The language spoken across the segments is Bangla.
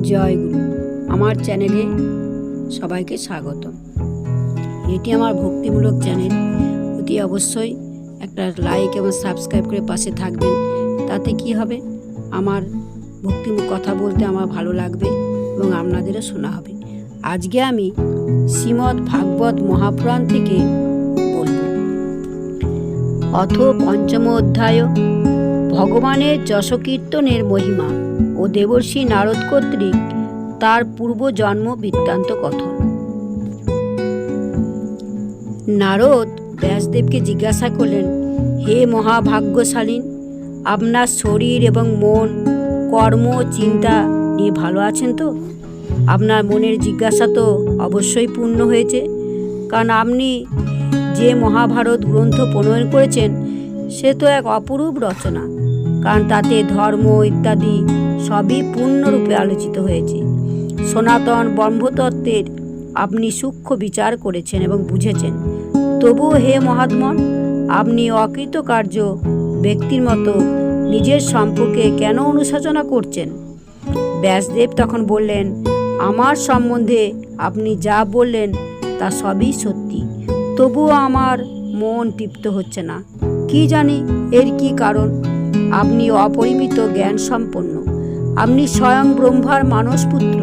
জয় গুরু। আমার চ্যানেলে সবাইকে স্বাগত। এটি আমার ভক্তিমূলক চ্যানেল। অতি অবশ্যই একটা লাইক এবং সাবস্ক্রাইব করে পাশে থাকবেন। তাতে কি হবে, আমার ভক্তিমূলক কথা বলতে আমার ভালো লাগবে এবং আপনাদেরও শোনা হবে। আজকে আমি শ্রীমদ্ ভাগবত মহাপুরাণ থেকে বলব। অথ পঞ্চম অধ্যায়, ভগবানের যশকীর্তনের মহিমা ও দেবর্ষি নারদ কর্তৃক তার পূর্বজন্ম বৃত্তান্ত কথন। নারদ ব্যাসদেবকে জিজ্ঞাসা করলেন, হে মহাভাগ্যশালীন, আপনার শরীর এবং মন, কর্ম চিন্তা নিয়ে ভালো আছেন তো? আপনার মনের জিজ্ঞাসা তো অবশ্যই পূর্ণ হয়েছে, কারণ আপনি যে মহাভারত গ্রন্থ প্রণয়ন করেছেন সে তো এক অপরূপ রচনা, কারণ তাতে ধর্ম ইত্যাদি সবই পূর্ণরূপে আলোচিত হয়েছে। সনাতন ব্রহ্মতত্ত্বের আপনি সূক্ষ্ম বিচার করেছেন এবং বুঝেছেন। তবুও হে মহাত্মন, আপনি অকৃতকার্য ব্যক্তির মতো নিজের সম্পর্কে কেন অনুশোচনা করছেন? ব্যাসদেব তখন বললেন, আমার সম্বন্ধে আপনি যা বললেন তা সবই সত্যি, তবুও আমার মন তৃপ্ত হচ্ছে না। কি জানি এর কি কারণ? আপনি অপরিমিত জ্ঞান সম্পন্ন, আপনি স্বয়ং ব্রহ্মার মানসপুত্র,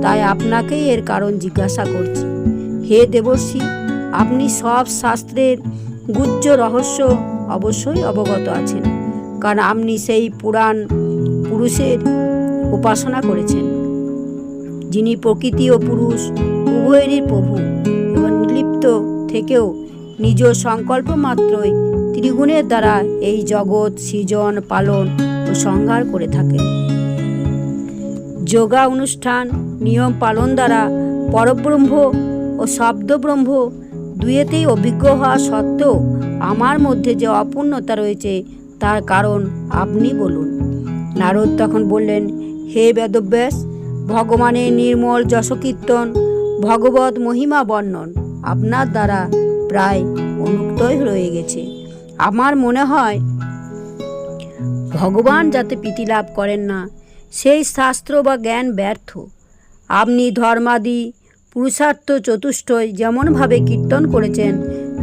তাই আপনাকেই এর কারণ জিজ্ঞাসা করছি। হে দেবর্ষি, আপনি সব শাস্ত্রের গুহ্য রহস্য অবশ্যই অবগত আছেন, কারণ আপনি সেই পুরাণ পুরুষের উপাসনা করেছেন, যিনি প্রকৃতি ও পুরুষ উভয়েরই প্রভু এবং নির্লিপ্ত থেকেও নিজ সংকল্প মাত্রই ত্রিগুণের দ্বারা এই জগৎ সৃজন, পালন ও সংহার করে থাকেন। যোগা অনুষ্ঠান নিয়ম পালন দ্বারা পরব্রহ্ম ও শব্দব্রহ্ম দুয়েতেই অভিজ্ঞ হওয়া সত্ত্বেও আমার মধ্যে যে অপূর্ণতা রয়েছে তার কারণ আপনি বলুন। নারদ তখন বললেন, হে বেদব্যাস, ভগবানের নির্মল যশকীর্তন, ভগবত মহিমা বর্ণন আপনার দ্বারা প্রায় অনুক্তই রয়ে গেছে। আমার মনে হয় ভগবান যাতে প্রীতি লাভ করেন না সেই শাস্ত্র বা জ্ঞান ব্যর্থ। আপনি ধর্মাদি পুরুষার্থ চতুষ্টয় যেমনভাবে কীর্তন করেছেন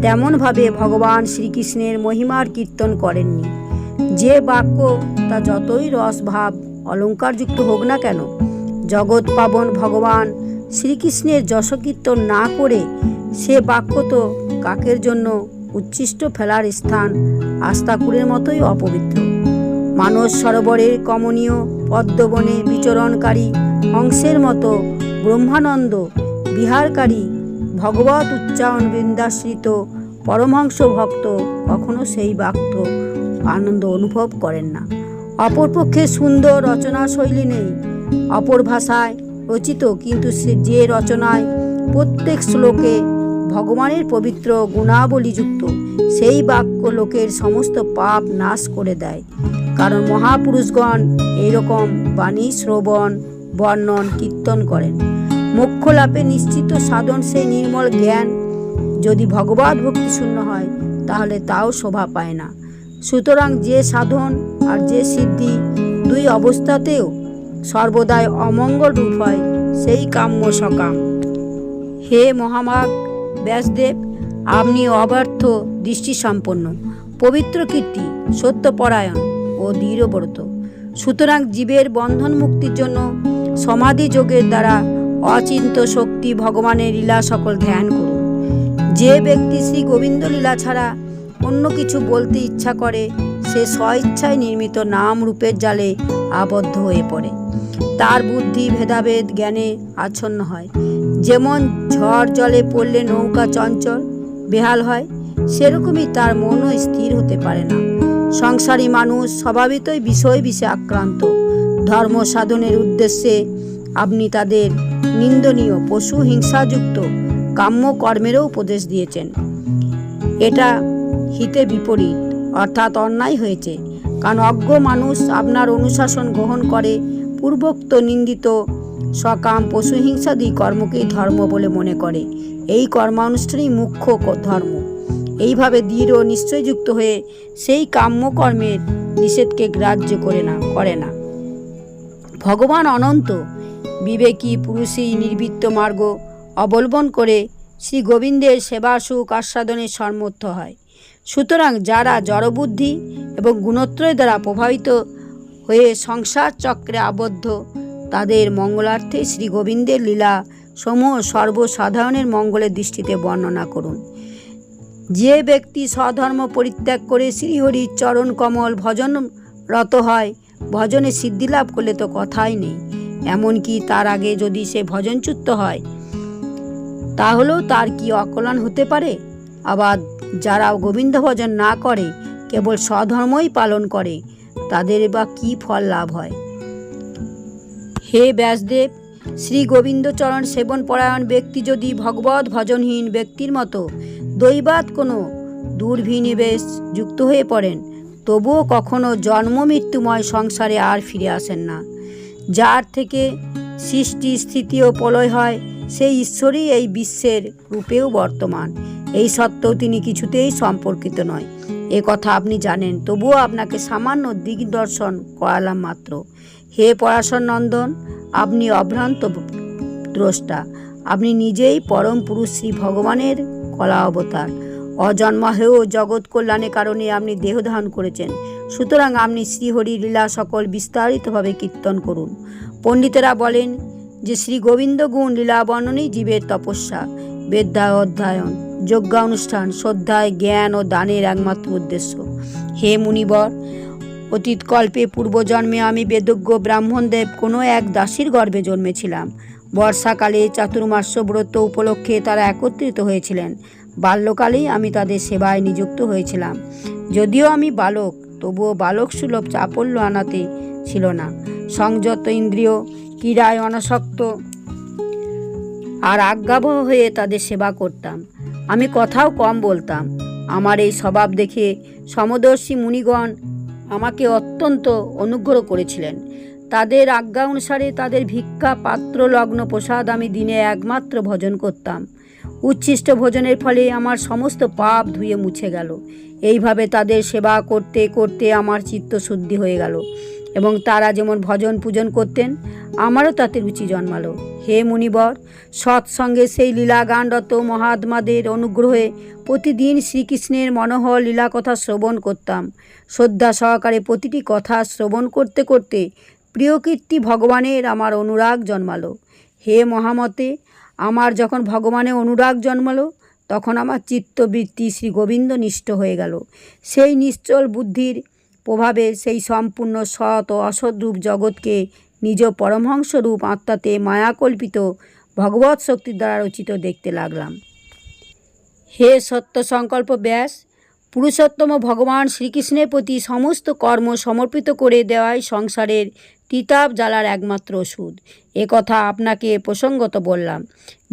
তেমনভাবে ভগবান শ্রীকৃষ্ণের মহিমার কীর্তন করেননি। যে বাক্য তা যতই রসভাব অলঙ্কারযুক্ত হোক না কেন, জগৎ পাবন ভগবান শ্রীকৃষ্ণের যশকীর্তন না করে সে বাক্য তো কাকের জন্য উচ্ছিষ্ট ফেলার স্থান, আস্তাকুরের মতোই অপবিত্র। মানস সরোবরের কমনীয় পদ্মবনে বিচরণকারী হংসের মতো ব্রহ্মানন্দ বিহারকারী ভগবত উচ্চারণ বৃন্দাশ্রিত পরমহংস ভক্ত কখনো সেই বাক্য আনন্দ অনুভব করেন না। অপরপক্ষে সুন্দর রচনা শৈলী নেই, অপর ভাষায় রচিত, কিন্তু যে রচনায় প্রত্যেক শ্লোকে ভগবানের পবিত্র গুণাবলীযুক্ত, সেই বাক্য লোকের সমস্ত পাপ নাশ করে দেয়। কারণ মহাপুরুষগণ এইরকম বাণী শ্রবণ, বর্ণন, কীর্তন করেন। মোক্ষ লাভে নিশ্চিত সাধন সেই নির্মল জ্ঞান যদি ভগবত ভক্তি শূন্য হয় তাহলে তাও শোভা পায় না। সুতরাং যে সাধন আর যে সিদ্ধি দুই অবস্থাতেও সর্বদাই অমঙ্গল রূপ হয় সেই কাম্য সকাম। হে মহামাগ ব্যাসদেব, আপনি অব্যর্থ দৃষ্টি সম্পন্ন, পবিত্র কীর্তি, সত্যপরায়ণ ও দৃঢ়ব্রত। সুতরাং জীবের বন্ধন মুক্তির জন্য সমাধি যোগের দ্বারা অচিন্ত শক্তি ভগবানের লীলা সকল ধ্যান করুন। যে ব্যক্তি শ্রী গোবিন্দ লীলা ছাড়া অন্য কিছু বলতে ইচ্ছা করে সে স্বইচ্ছায় নির্মিত নাম রূপের জালে আবদ্ধ হয়ে পড়ে। তার বুদ্ধি ভেদাভেদ জ্ঞানে আচ্ছন্ন হয়। যেমন ঝড় জলে পড়লে নৌকা চঞ্চল বেহাল হয়, সেরকমই তার মনও স্থির হতে পারে না। সংসারী মানুষ স্বভাবতই বিষয় বিষে আক্রান্ত। ধর্ম সাধনের উদ্দেশ্যে আপনি তাদের নিন্দনীয় পশু হিংসাযুক্ত কাম্য কর্মেরও উপদেশ দিয়েছেন। এটা হিতে বিপরীত, অর্থাৎ অন্যায় হয়েছে, কারণ অজ্ঞ মানুষ আপনার অনুশাসন গ্রহণ করে পূর্বোক্ত নিন্দিত সকাম পশুহিংসাদি কর্মকেই ধর্ম বলে মনে করে। এই কর্মানুষ্ঠানই মুখ্য ধর্ম। এইভাবে দৃঢ় নিশ্চয়যুক্ত হয়ে সেই কাম্যকর্মের নিষেধকে গ্রাহ্য করে না। ভগবান অনন্ত, বিবেকী পুরুষই নির্বৃত্ত মার্গ অবলম্বন করে শ্রী গোবিন্দের সেবা সুখ আস্বাদনে সমর্থ হয়। সুতরাং যারা জড়বুদ্ধি এবং গুণত্রয় দ্বারা প্রভাবিত হয়ে সংসার চক্রে আবদ্ধ, তাদের মঙ্গলার্থে শ্রী গোবিন্দের লীলা সমূহ সর্বসাধারণের মঙ্গলের দৃষ্টিতে বর্ণনা করুন। যে ব্যক্তি স্বধর্ম পরিত্যাগ করে শ্রীহরির চরণ কমল ভজনরত হয়, ভজনে সিদ্ধি লাভ করলে তো কথাই নেই। এমনকি তার আগে যদি সে ভজনচ্যুত হয়, তাহলেও তার কি অকল্যাণ হতে পারে? আবার যারা গোবিন্দ ভজন না করে, কেবল স্বধর্মই পালন করে, তাদের বা কি ফল লাভ হয়? হে ব্যাসদেব, শ্রী গোবিন্দ চরণ সেবন পরায়ণ ব্যক্তি যদি ভগবত ভজনহীন ব্যক্তির মতো দৈবাৎ কোনো দুর্ভিনিবেশ যুক্ত হয়ে পড়েন, তবুও কখনো জন্ম মৃত্যুময় সংসারে আর ফিরে আসেন না। যার থেকে সৃষ্টি স্থিতি ও প্রলয় হয়, সেই ঈশ্বরই এই বিশ্বের রূপেও বর্তমান। এই সত্ত্বেও তিনি কিছুতেই সম্পর্কিত নয়, এ কথা আপনি জানেন, তবুও আপনাকে সামান্য দিগদর্শন করালাম মাত্র। হে পরাশর নন্দন, আপনি অভ্রান্ত দ্রষ্টা, আপনি নিজেই পরম পুরুষ শ্রী ভগবানের কলা অবতার। অজন্মা হয়েও জগৎ কল্যাণের কারণে আপনি দেহ ধারণ করেছেন। সুতরাং আপনি শ্রীহরি লীলা সকল বিস্তারিতভাবে কীর্তন করুন। পণ্ডিতেরা বলেন যে শ্রী গোবিন্দ গুণ লীলা বর্ণনই জীবের তপস্যা, বেদায় অধ্যয়ন, যজ্ঞানুষ্ঠান, শ্রদ্ধায়, জ্ঞান ও দানের একমাত্র উদ্দেশ্য। হে মুনিবর, অতীত কল্পে পূর্বজন্মে আমি বেদজ্ঞ ব্রাহ্মণদেব কোনো এক দাসীর গর্ভে জন্মেছিলাম। বর্ষাকালে চাতুর্মাস্য ব্রত উপলক্ষে তারা একত্রিত হয়েছিলেন। বাল্যকালেই আমি তাদের সেবায় নিযুক্ত হয়েছিলাম। যদিও আমি বালক, তবুও বালক সুলভ চাপল্য আনাতে ছিল না। সংযত ইন্দ্রিয়, ক্রীড়ায় অনাসক্ত আর আজ্ঞাবহ হয়ে তাদের সেবা করতাম। আমি কথাও কম বলতাম। আমার এই স্বভাব দেখে সমদর্শী মুনিগণ আমাকে অত্যন্ত অনুগ্রহ করেছিলেন। তাদের আজ্ঞা অনুসারে তাদের ভিক্ষা পাত্র লগ্ন প্রসাদ আমি দিনে একমাত্র ভোজন করতাম। উচ্ছিষ্ট ভোজনের ফলে আমার সমস্ত পাপ ধুয়ে মুছে গেল। এইভাবে তাদের সেবা করতে করতে আমার চিত্ত শুদ্ধি হয়ে গেল এবং তারা যেমন ভজন পূজন করতেন, আমারও তাতে রুচি জন্মালো। হে মুনিবর, সৎসঙ্গে সেই লীলা গানরত মহাত্মাদের অনুগ্রহে প্রতিদিন শ্রীকৃষ্ণের মনোহর লীলা কথা শ্রবণ করতাম। শ্রদ্ধা সহকারে প্রতিটি কথা শ্রবণ করতে করতে প্রিয়কীর্তি ভগবানের আমার অনুরাগ জন্মালো। হে মহামতে, আমার যখন ভগবানের অনুরাগ জন্মালো, তখন আমার চিত্তবৃত্তি শ্রী গোবিন্দ নিষ্ঠ হয়ে গেল। সেই নিশ্চল বুদ্ধির প্রভাবে সেই সম্পূর্ণ সৎ ও অসৎ রূপ জগৎকে নিজ পরমহংস রূপ আত্মাতে মায়াকল্পিত ভগবৎ শক্তির দ্বারা রচিত দেখতে লাগলাম। হে সত্য সংকল্প ব্যাস, পুরুষোত্তম ভগবান শ্রীকৃষ্ণের প্রতি সমস্ত কর্ম সমর্পিত করে দেওয়াই সংসারের তিতাব জ্বালার একমাত্র ওষুধ। এ কথা আপনাকে প্রসঙ্গত বললাম।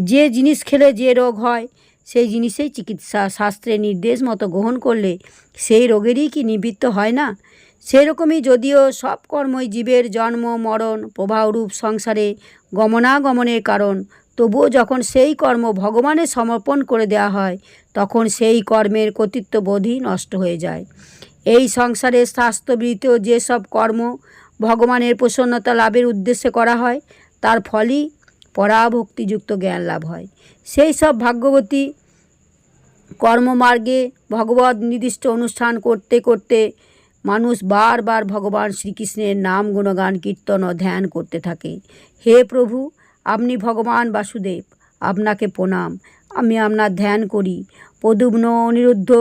যে জিনিস খেলে যে রোগ হয়, সেই জিনিসেই চিকিৎসা শাস্ত্রের নির্দেশ মতো গ্রহণ করলে সেই রোগেরই কি নিবৃত্ত হয় না? সেরকমই যদিও সব কর্মই জীবের জন্ম মরণ প্রবাহরূপ সংসারে গমনাগমনের কারণ, তবুও যখন সেই কর্ম ভগবানের সমর্পণ করে দেওয়া হয়, তখন সেই কর্মের কর্তৃত্ববোধই নষ্ট হয়ে যায়। এই সংসারে শাস্ত্রবিহিত যেসব কর্ম ভগবানের প্রসন্নতা লাভের উদ্দেশ্যে করা হয়, তার ফলই পরাভক্তিযুক্ত জ্ঞান লাভ হয়। সেই সব ভাগ্যবতী কর্মমার্গে ভগবত নির্দিষ্ট অনুষ্ঠান করতে করতে মানুষ বারবার ভগবান শ্রীকৃষ্ণের নাম গুণগান কীর্তন ও ধ্যান করতে থাকে। হে প্রভু, আপনি ভগবান বাসুদেব, আপনাকে প্রণাম। আমি আপনার ধ্যান করি, প্রদ্যুম্ন অনিরুদ্ধ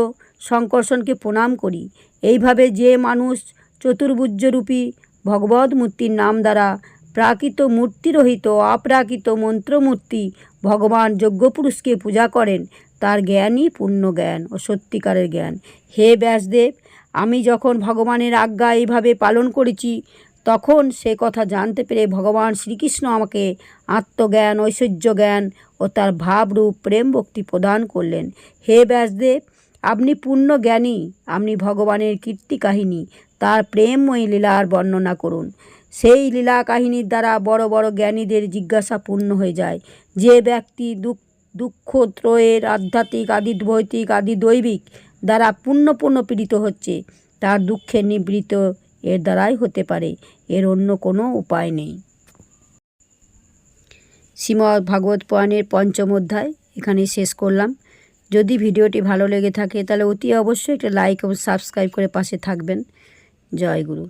শঙ্কর্ষণকে প্রণাম করি। এইভাবে যে মানুষ চতুর্ভুজরূপী ভগবত মূর্তির নাম দ্বারা প্রাকৃত মূর্তিরহিত অপ্রাকৃত মন্ত্রমূর্তি ভগবান যজ্ঞপুরুষকে পূজা করেন, তার জ্ঞানই পূর্ণ জ্ঞান ও সত্যিকারের জ্ঞান। হে ব্যাসদেব, আমি যখন ভগবানের আজ্ঞা এইভাবে পালন করেছি, তখন সে কথা জানতে পেরে ভগবান শ্রীকৃষ্ণ আমাকে আত্মজ্ঞান, ঐশ্বর্য জ্ঞান ও তার ভাবরূপ প্রেম ভক্তি প্রদান করলেন। হে ব্যাসদেব, আপনি পূর্ণ জ্ঞানী, আপনি ভগবানের কীর্তি কাহিনী, তার প্রেমময়ী লীলার বর্ণনা করুন। সেই লীলা কাহিনীর দ্বারা বড় বড় জ্ঞানীদের জিজ্ঞাসা পূর্ণ হয়ে যায়। যে ব্যক্তি দুঃখত্রয়ের আধ্যাত্মিক আদি ভৌতিক আদি দৈবিক দ্বারা পূর্ণ পীড়িত হচ্ছে, তার দুঃখের নিবৃত্ত এর দ্বারাই হতে পারে, এর অন্য কোনো উপায় নেই। শ্রীমদ্ ভাগবত পুরাণের পঞ্চম অধ্যায় এখানেই শেষ করলাম। যদি ভিডিওটি ভালো লেগে থাকে তাহলে অতি অবশ্যই একটা লাইক এবং সাবস্ক্রাইব করে পাশে থাকবেন। জয় গুরু।